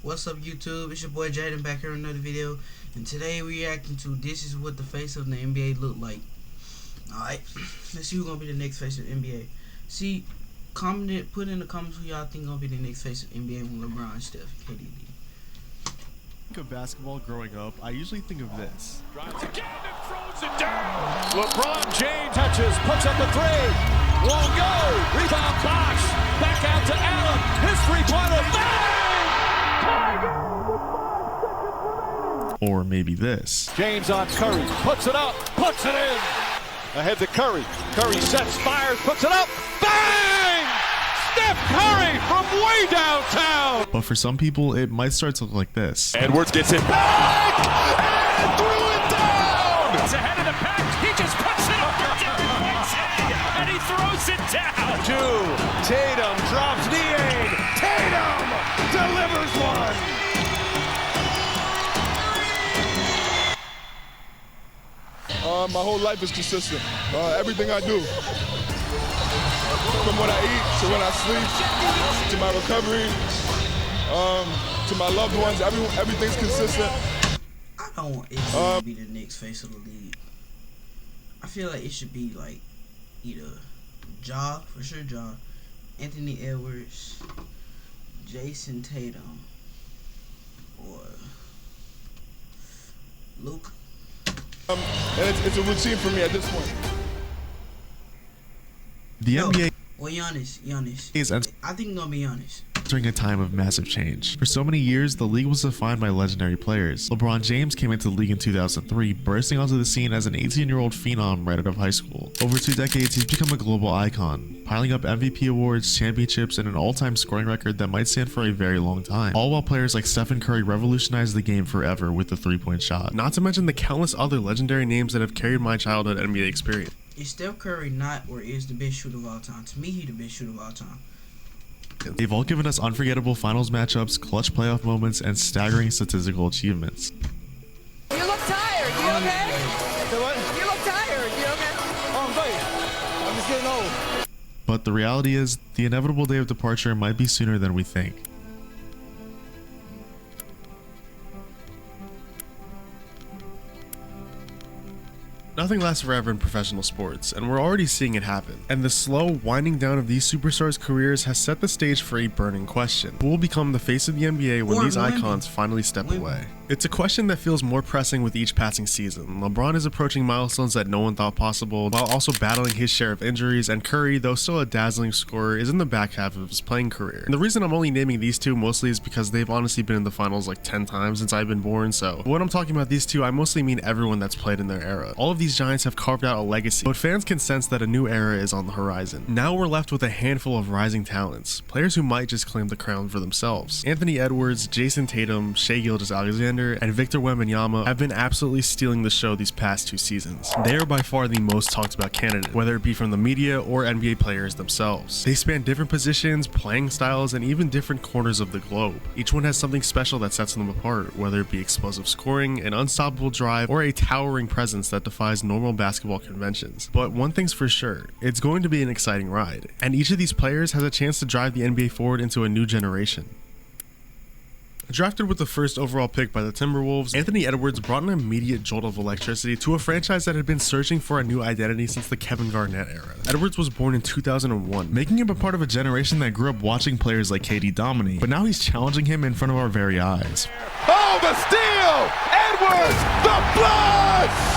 What's up, YouTube? It's your boy Jaden back here with another video, and today we're reacting to "This Is What the Face of the NBA Look Like." Alright, let's see who's gonna be the next face of the NBA. See, put in the comments who y'all think gonna be the next face of the NBA when LeBron, Steph, KD. Think of basketball growing up, I usually think of this. Drives again and throws it down. LeBron James touches, puts up the three. Won't go. Rebound Bosh. Back out to Allen. His three-pointer. Bang! Or maybe this. James on Curry. Puts it up. Puts it in. Ahead to Curry. Curry sets, fires, puts it up. Bang! Steph Curry from way downtown. But for some people, it might start to look like this. Edwards gets it back and threw it down. It's ahead of the pack. He just puts it up and he throws it down. Tatum drops Niang. Tatum delivers one. My whole life is consistent. Everything I do, from what I eat to when I sleep, to my recovery, to my loved ones, everything's consistent. I don't want it to be the next face of the league. I feel like it should be like either Ja, for sure Ja, Anthony Edwards, Jason Tatum, or Luke. And it's a routine for me at this point. The NBA Well, Giannis. is I think it's gonna be Giannis. entering a time of massive change. For so many years, the league was defined by legendary players. LeBron James came into the league in 2003, bursting onto the scene as an 18-year-old phenom right out of high school. Over 2 decades, he's become a global icon, piling up MVP awards, championships, and an all-time scoring record that might stand for a very long time. All while players like Stephen Curry revolutionized the game forever with the three-point shot. Not to mention the countless other legendary names that have carried my childhood NBA experience. Is Steph Curry not or is the best shooter of all time? To me, he's the best shooter of all time. They've all given us unforgettable finals matchups, clutch playoff moments, and staggering statistical achievements. You look tired. You okay? You look tired. You okay? Oh, I'm great. I'm just getting old. But the reality is, the inevitable day of departure might be sooner than we think. Nothing lasts forever in professional sports, and we're already seeing it happen. And the slow winding down of these superstars' careers has set the stage for a burning question. Who will become the face of the NBA when these icons finally step away? It's a question that feels more pressing with each passing season. LeBron is approaching milestones that no one thought possible, while also battling his share of injuries, and Curry, though still a dazzling scorer, is in the back half of his playing career. And the reason I'm only naming these two mostly is because they've honestly been in the finals like 10 times since I've been born, so when I'm talking about these two, I mostly mean everyone that's played in their era. All of these giants have carved out a legacy, but fans can sense that a new era is on the horizon. Now we're left with a handful of rising talents, players who might just claim the crown for themselves. Anthony Edwards, Jason Tatum, Shai Gilgeous-Alexander, and Victor Wembanyama have been absolutely stealing the show these past 2 seasons. They are by far the most talked about candidate, whether it be from the media or NBA players themselves. They span different positions, playing styles, and even different corners of the globe. Each one has something special that sets them apart, whether it be explosive scoring, an unstoppable drive, or a towering presence that defies normal basketball conventions. But one thing's for sure, it's going to be an exciting ride, and each of these players has a chance to drive the NBA forward into a new generation. Drafted with the first overall pick by the Timberwolves, Anthony Edwards brought an immediate jolt of electricity to a franchise that had been searching for a new identity since the Kevin Garnett era. Edwards was born in 2001, making him a part of a generation that grew up watching players like KD dominate, but now he's challenging him in front of our very eyes. Oh, the steal! Edwards, the flush!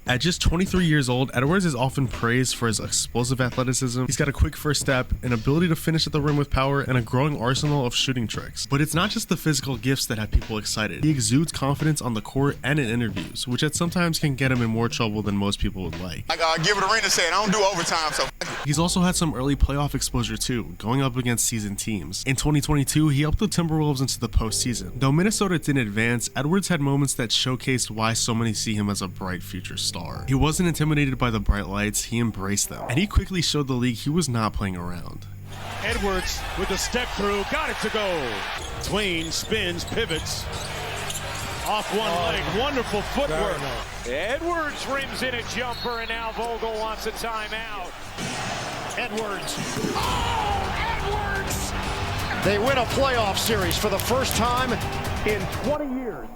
At just 23 years old, Edwards is often praised for his explosive athleticism. He's got a quick first step, an ability to finish at the rim with power, and a growing arsenal of shooting tricks. But it's not just the physical gifts that have people excited. He exudes confidence on the court and in interviews, which at sometimes can get him in more trouble than most people would like. I gotta give it a ring to say it. I don't do overtime, so He's also had some early playoff exposure too, going up against seasoned teams. In 2022, he helped the Timberwolves into the postseason. Though Minnesota didn't advance, Edwards had moments that showcased why so many see him as a bright future star. He wasn't intimidated by the bright lights, he embraced them. And he quickly showed the league he was not playing around. Edwards with the step through, got it to go. Twain spins, pivots. Off one leg, wonderful footwork. Edwards rims in a jumper, and now Vogel wants a timeout. Edwards. Oh, They win a playoff series for the first time in 20 years.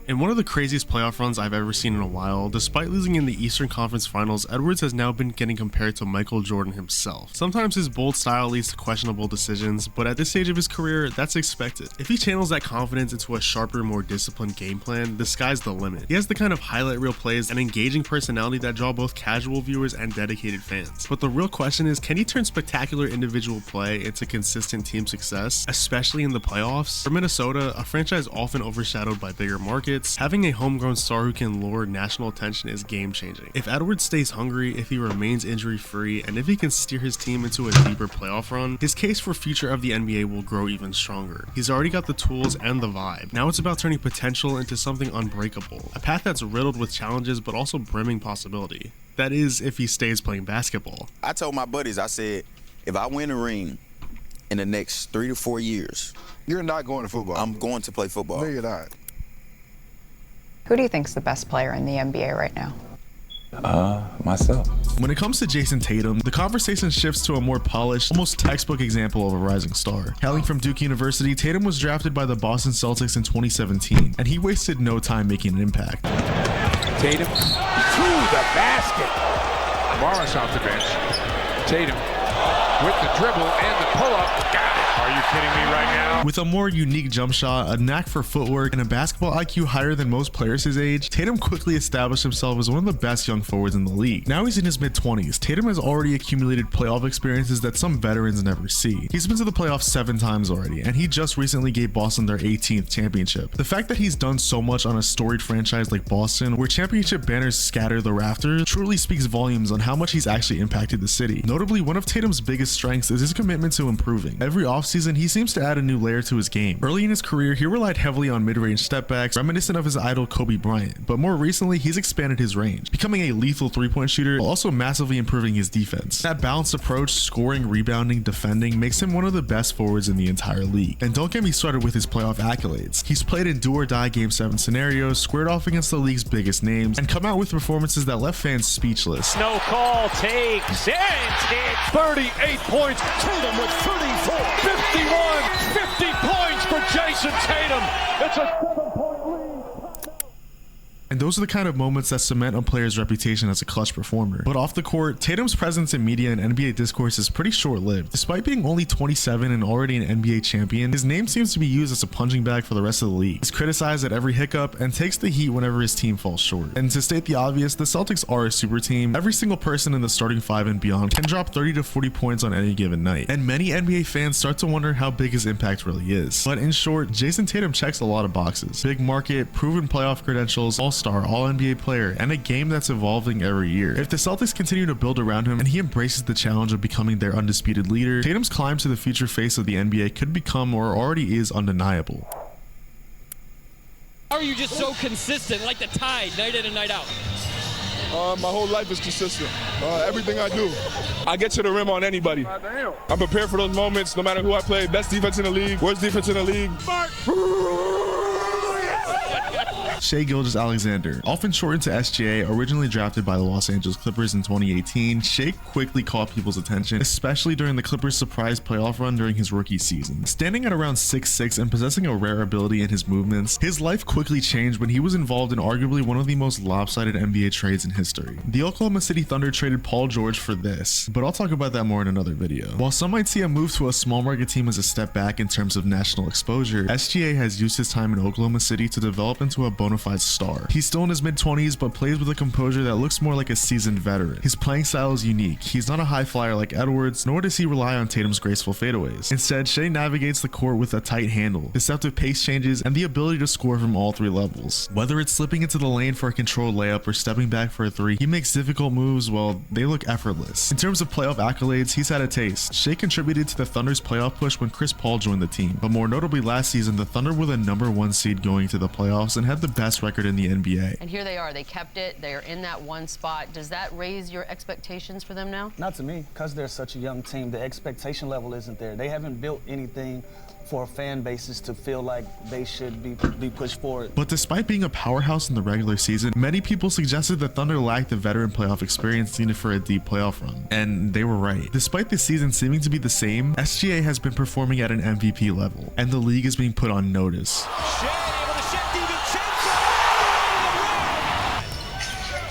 In one of the craziest playoff runs I've ever seen in a while, despite losing in the Eastern Conference Finals, Edwards has now been getting compared to Michael Jordan himself. Sometimes his bold style leads to questionable decisions, but at this stage of his career, that's expected. If he channels that confidence into a sharper, more disciplined game plan, the sky's the limit. He has the kind of highlight reel plays and engaging personality that draw both casual viewers and dedicated fans. But the real question is, can he turn spectacular individual play into consistent team success, especially in the playoffs? For Minnesota, a franchise often overshadowed by bigger markets, having a homegrown star who can lure national attention is game-changing. If Edwards stays hungry, if he remains injury-free, and if he can steer his team into a deeper playoff run, his case for future of the NBA will grow even stronger. He's already got the tools and the vibe. Now it's about turning potential into something unbreakable, a path that's riddled with challenges but also brimming possibility. That is, if he stays playing basketball. I told my buddies, I said, if I win a ring in the next 3 to 4 years, you're not going to football. I'm going to play football. No, you're not. Who do you think's the best player in the NBA right now? Myself. When it comes to Jason Tatum, the conversation shifts to a more polished, almost textbook example of a rising star. Hailing from Duke University, Tatum was drafted by the Boston Celtics in 2017, and he wasted no time making an impact. Tatum to the basket. Morris off the bench. Tatum with the dribble and the pull-up. Got it. Are you kidding me right now? With a more unique jump shot, a knack for footwork, and a basketball IQ higher than most players his age, Tatum quickly established himself as one of the best young forwards in the league. Now he's in his mid-20s. Tatum has already accumulated playoff experiences that some veterans never see. He's been to the playoffs 7 times already, and he just recently gave Boston their 18th championship. The fact that he's done so much on a storied franchise like Boston, where championship banners scatter the rafters, truly speaks volumes on how much he's actually impacted the city. Notably, one of Tatum's biggest strengths is his commitment to improving. Every offseason, he seems to add a new layer to his game. Early in his career, he relied heavily on mid-range stepbacks, reminiscent of his idol Kobe Bryant, but more recently, he's expanded his range, becoming a lethal three-point shooter while also massively improving his defense. That balanced approach, scoring, rebounding, defending, makes him one of the best forwards in the entire league. And don't get me started with his playoff accolades. He's played in do-or-die Game 7 scenarios, squared off against the league's biggest names, and come out with performances that left fans speechless. No call, takes, and hits. 38 points, Tatum with 34, 51, 50 points for Jason Tatum. It's a 7-point lead. And those are the kind of moments that cement a player's reputation as a clutch performer. But off the court, Tatum's presence in media and NBA discourse is pretty short-lived. Despite being only 27 and already an NBA champion, his name seems to be used as a punching bag for the rest of the league. He's criticized at every hiccup and takes the heat whenever his team falls short. And to state the obvious, the Celtics are a super team. Every single person in the starting 5 and beyond can drop 30 to 40 points on any given night. And many NBA fans start to wonder how big his impact really is. But in short, Jason Tatum checks a lot of boxes. Big market, proven playoff credentials, all-star, all-NBA player, and a game that's evolving every year. If the Celtics continue to build around him and he embraces the challenge of becoming their undisputed leader, Tatum's climb to the future face of the NBA could become, or already is, undeniable. How are you just so consistent, like the Tide, night in and night out? My whole life is consistent. Everything I do, I get to the rim on anybody. I'm prepared for those moments, no matter who I play. Best defense in the league, worst defense in the league. Shai Gilgeous-Alexander, often shortened to SGA, originally drafted by the Los Angeles Clippers in 2018, Shai quickly caught people's attention, especially during the Clippers' surprise playoff run during his rookie season. Standing at around 6'6" and possessing a rare ability in his movements, his life quickly changed when he was involved in arguably one of the most lopsided NBA trades in history. The Oklahoma City Thunder traded Paul George for this, but I'll talk about that more in another video. While some might see a move to a small market team as a step back in terms of national exposure, SGA has used his time in Oklahoma City to develop into a bona fide star. He's still in his mid-20s, but plays with a composure that looks more like a seasoned veteran. His playing style is unique. He's not a high flyer like Edwards, nor does he rely on Tatum's graceful fadeaways. Instead, Shai navigates the court with a tight handle, deceptive pace changes, and the ability to score from all 3 levels. Whether it's slipping into the lane for a controlled layup or stepping back for a 3, he makes difficult moves, well, they look effortless. In terms of playoff accolades, he's had a taste. Shai contributed to the Thunder's playoff push when Chris Paul joined the team, but more notably last season, the Thunder were the #1 seed going to the playoffs and had the best record in the NBA. And here they are. They kept it. They're in that one spot. Does that raise your expectations for them now? Not to me, because they're such a young team. The expectation level isn't there. They haven't built anything for fan bases to feel like they should be pushed forward. But despite being a powerhouse in the regular season, many people suggested the Thunder lacked the veteran playoff experience needed for a deep playoff run. And they were right. Despite the season seeming to be the same, SGA has been performing at an MVP level, and the league is being put on notice.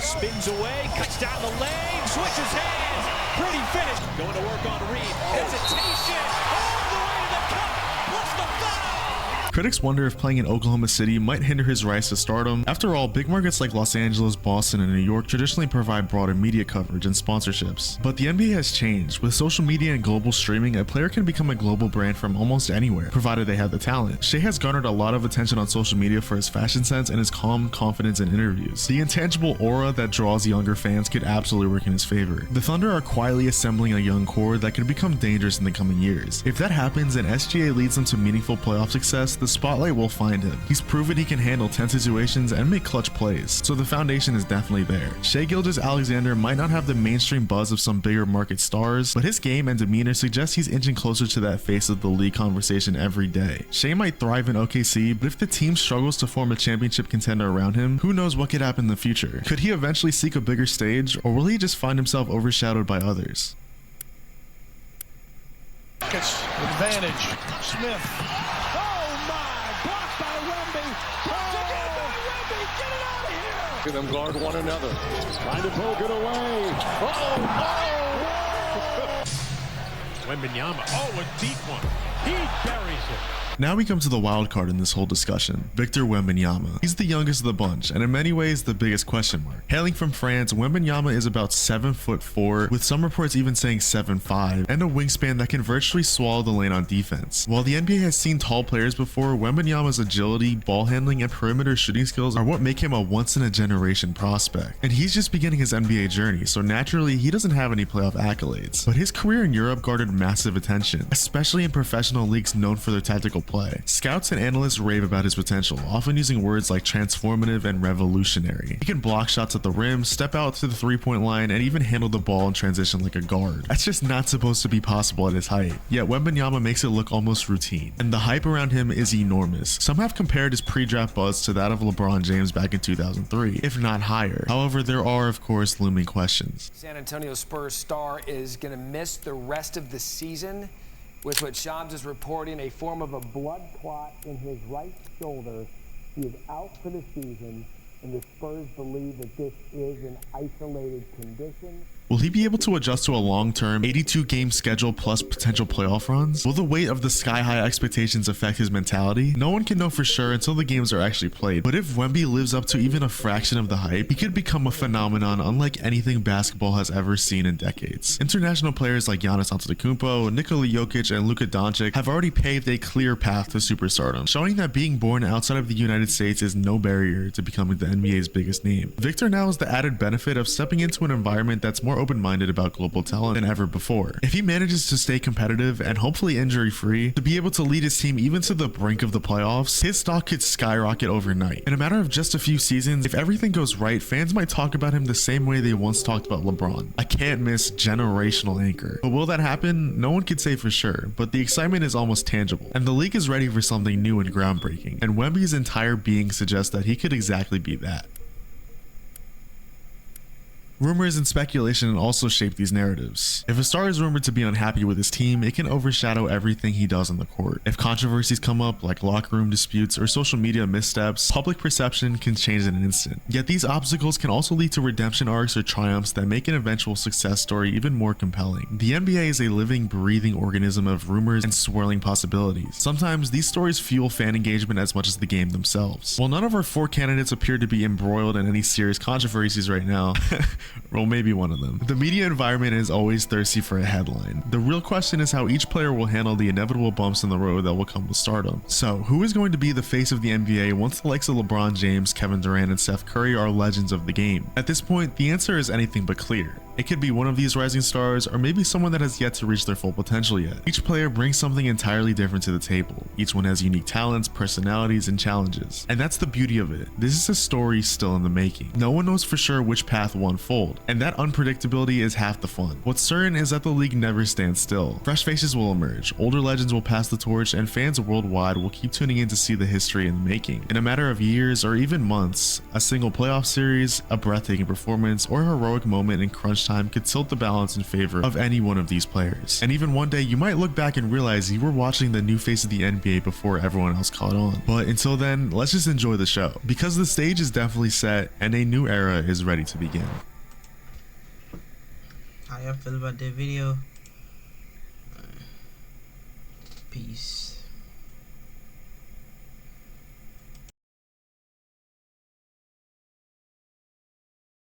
Spins away, cuts down the lane, switches hands. Pretty finish. Going to work on Reed. Hesitation. All the way to the cup. What's the foul? Critics wonder if playing in Oklahoma City might hinder his rise to stardom. After all, big markets like Los Angeles, Boston, and New York traditionally provide broader media coverage and sponsorships. But the NBA has changed. With social media and global streaming, a player can become a global brand from almost anywhere, provided they have the talent. Shai has garnered a lot of attention on social media for his fashion sense and his calm confidence in interviews. The intangible aura that draws younger fans could absolutely work in his favor. The Thunder are quietly assembling a young core that could become dangerous in the coming years. If that happens and SGA leads them to meaningful playoff success, the spotlight will find him. He's proven he can handle tense situations and make clutch plays, so the foundation is definitely there. Shai Gilgeous-Alexander might not have the mainstream buzz of some bigger market stars, but his game and demeanor suggest he's inching closer to that face of the league conversation every day. Shai might thrive in OKC, but if the team struggles to form a championship contender around him, who knows what could happen in the future? Could he eventually seek a bigger stage, or will he just find himself overshadowed by others? Advantage. Smith. Them guard one another. Trying to poke it away. Wembanyama. Oh, a deep one. He buries it. Now we come to the wild card in this whole discussion, Victor Wembanyama. He's the youngest of the bunch, and in many ways the biggest question mark. Hailing from France, Wembanyama is about 7'4", with some reports even saying 7'5", and a wingspan that can virtually swallow the lane on defense. While the NBA has seen tall players before, Wembanyama's agility, ball handling, and perimeter shooting skills are what make him a once-in-a-generation prospect. And he's just beginning his NBA journey, so naturally he doesn't have any playoff accolades. But his career in Europe garnered massive attention, especially in professional leagues known for their tactical play. Scouts and analysts rave about his potential, often using words like transformative and revolutionary. He can block shots at the rim, step out to the three-point line, and even handle the ball in transition like a guard. That's just not supposed to be possible at his height. Yet Wembanyama makes it look almost routine, and the hype around him is enormous. Some have compared his pre-draft buzz to that of LeBron James back in 2003, if not higher. However, there are of course looming questions. San Antonio Spurs star is going to miss the rest of the season, with what Shams is reporting, a form of a blood clot in his right shoulder. He is out for the season, and the Spurs believe that this is an isolated condition. Will he be able to adjust to a long-term 82-game schedule plus potential playoff runs? Will the weight of the sky-high expectations affect his mentality? No one can know for sure until the games are actually played, but if Wemby lives up to even a fraction of the hype, he could become a phenomenon unlike anything basketball has ever seen in decades. International players like Giannis Antetokounmpo, Nikola Jokic, and Luka Doncic have already paved a clear path to superstardom, showing that being born outside of the United States is no barrier to becoming the NBA's biggest name. Victor now has the added benefit of stepping into an environment that's more open-minded about global talent than ever before. If he manages to stay competitive and hopefully injury-free, to be able to lead his team even to the brink of the playoffs, his stock could skyrocket overnight. In a matter of just a few seasons, if everything goes right, fans might talk about him the same way they once talked about LeBron. A can't-miss generational anchor. But will that happen? No one can say for sure, but the excitement is almost tangible, and the league is ready for something new and groundbreaking, and Wemby's entire being suggests that he could exactly be that. Rumors and speculation also shape these narratives. If a star is rumored to be unhappy with his team, it can overshadow everything he does on the court. If controversies come up, like locker room disputes or social media missteps, public perception can change in an instant. Yet these obstacles can also lead to redemption arcs or triumphs that make an eventual success story even more compelling. The NBA is a living, breathing organism of rumors and swirling possibilities. Sometimes these stories fuel fan engagement as much as the game themselves. While none of our four candidates appear to be embroiled in any serious controversies right now, Well, maybe one of them. The media environment is always thirsty for a headline. The real question is how each player will handle the inevitable bumps in the road that will come with stardom. So, who is going to be the face of the NBA once the likes of LeBron James, Kevin Durant, and Steph Curry are legends of the game? At this point, the answer is anything but clear. It could be one of these rising stars, or maybe someone that has yet to reach their full potential yet. Each player brings something entirely different to the table. Each one has unique talents, personalities, and challenges. And that's the beauty of it. This is a story still in the making. No one knows for sure which path will unfold, and that unpredictability is half the fun. What's certain is that the league never stands still. Fresh faces will emerge, older legends will pass the torch, and fans worldwide will keep tuning in to see the history in the making. In a matter of years or even months, a single playoff series, a breathtaking performance, or a heroic moment in crunch time could tilt the balance in favor of any one of these players. And even one day you might look back and realize you were watching the new face of the NBA before everyone else caught on. But until then, let's just enjoy the show, because the stage is definitely set and a new era is ready to begin. How y'all feel about that video? Peace.